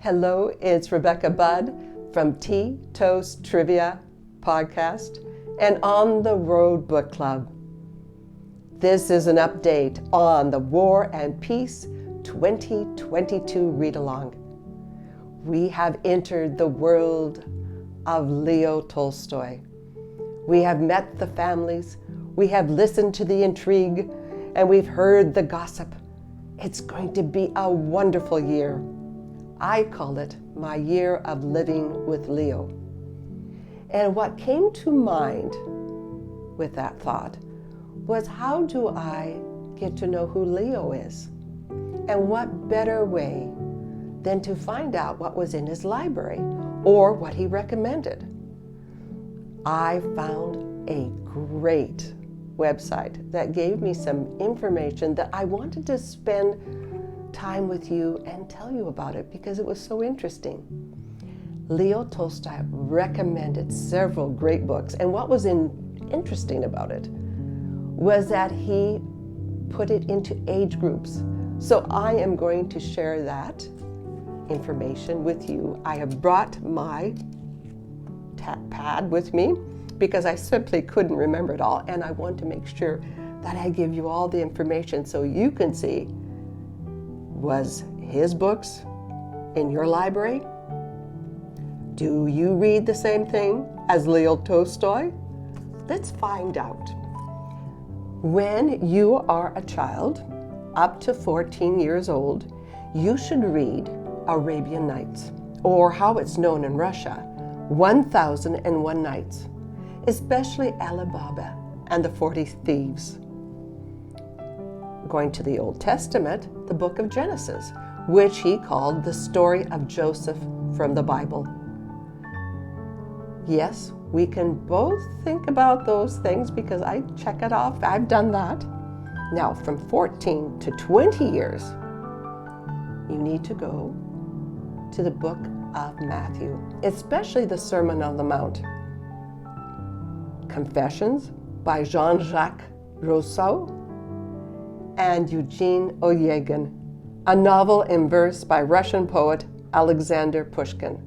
Hello, it's Rebecca Budd from Tea, Toast, Trivia podcast and On the Road Book Club. This is an update on the War and Peace 2022 read-along. We have entered the world of Leo Tolstoy. We have met the families, we have listened to the intrigue, and we've heard the gossip. It's going to be a wonderful year. I call it my year of living with Leo. And what came to mind with that thought was, how do I get to know who Leo is? And what better way than to find out what was in his library or what he recommended? I found a great website that gave me some information that I wanted to spend time with you and tell you about it because it was so interesting. Leo Tolstoy recommended several great books, and what was interesting about it was that he put it into age groups. So I am going to share that information with you. I have brought my pad with me because I simply couldn't remember it all, and I want to make sure that I give you all the information so you can see, was his books in your library? Do you read the same thing as Leo Tolstoy? Let's find out. When you are a child, up to 14 years old, you should read Arabian Nights, or how it's known in Russia, 1001 Nights, especially Ali Baba and the 40 Thieves. Going to the Old Testament, the book of Genesis, which he called the story of Joseph from the Bible. Yes, we can both think about those things because I check it off. I've done that. Now, from 14 to 20 years, you need to go to the book of Matthew, especially the Sermon on the Mount. Confessions by Jean-Jacques Rousseau and Eugene Onegin, a novel in verse by Russian poet Alexander Pushkin.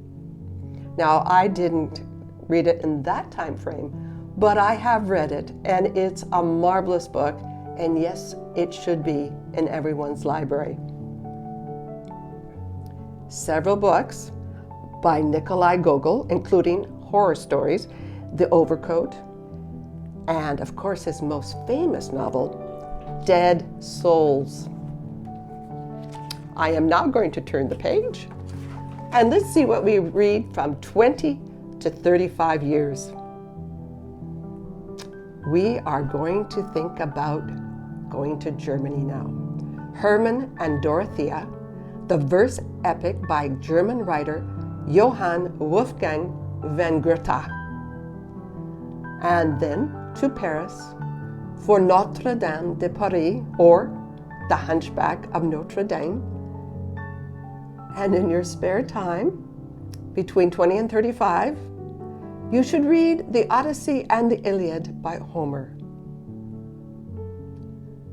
Now, I didn't read it in that time frame, but I have read it, and it's a marvelous book, and yes, it should be in everyone's library. Several books by Nikolai Gogol, including horror stories, The Overcoat, and of course his most famous novel, Dead Souls. I am now going to turn the page, and let's see what we read from 20 to 35 years. We are going to think about going to Germany now. Hermann and Dorothea, the verse epic by German writer Johann Wolfgang von Goethe. And then to Paris for Notre Dame de Paris, or The Hunchback of Notre Dame. And in your spare time, between 20 and 35, you should read the Odyssey and the Iliad by Homer.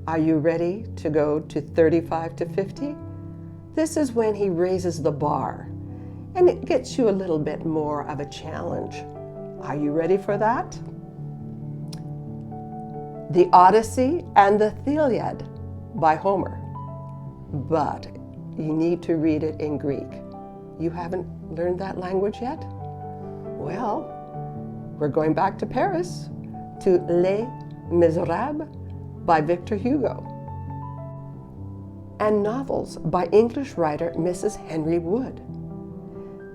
Are you ready to go to 35 to 50? This is when he raises the bar, and it gets you a little bit more of a challenge. Are you ready for that? The Odyssey and the Iliad by Homer, but you need to read it in Greek. You haven't learned that language yet? Well, we're going back to Paris to Les Miserables by Victor Hugo, and novels by English writer Mrs. Henry Wood.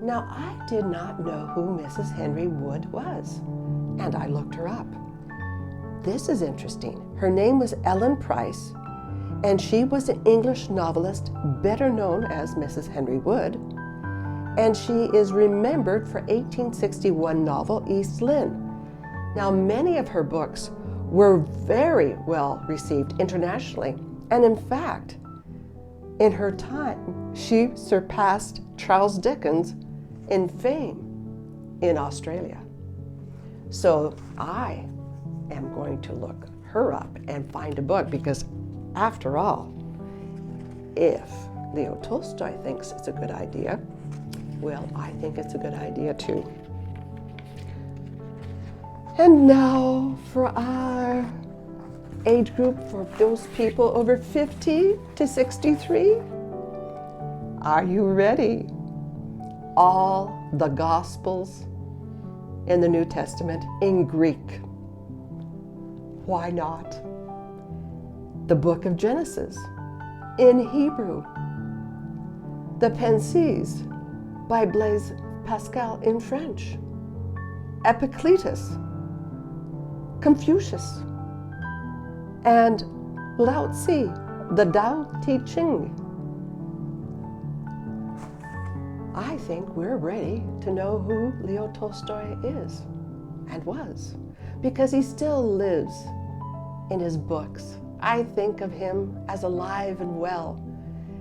Now, I did not know who Mrs. Henry Wood was, and I looked her up. This is interesting. Her name was Ellen Price, and she was an English novelist better known as Mrs. Henry Wood, and she is remembered for 1861 novel East Lynne. Now, many of her books were very well received internationally, and in fact, in her time, she surpassed Charles Dickens in fame in Australia. So I am going to look her up and find a book, because after all, if Leo Tolstoy thinks it's a good idea. Well, I think it's a good idea too. And now for our age group, for those people over 50 to 63. Are you ready? All the Gospels in the New Testament in Greek. Why not? The book of Genesis in Hebrew. The Pensées by Blaise Pascal in French. Epicletus, Confucius, and Lao Tzu, the Tao Te Ching. I think we're ready to know who Leo Tolstoy is and was, because he still lives in his books. I think of him as alive and well.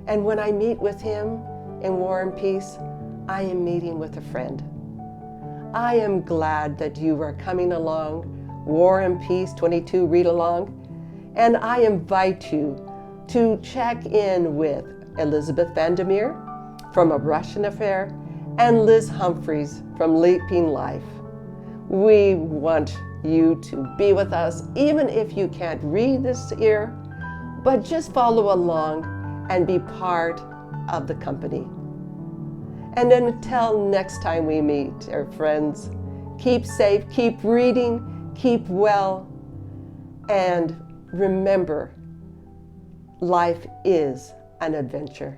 And when I meet with him in War and Peace, I am meeting with a friend. I am glad that you are coming along, War and Peace 22 read along, and I invite you to check in with Elizabeth Vandermeer from A Russian Affair and Liz Humphreys from Leaping Life. We want you to be with us, even if you can't read this year, but just follow along and be part of the company. And until next time we meet, our friends, keep safe, keep reading, keep well, and remember, life is an adventure.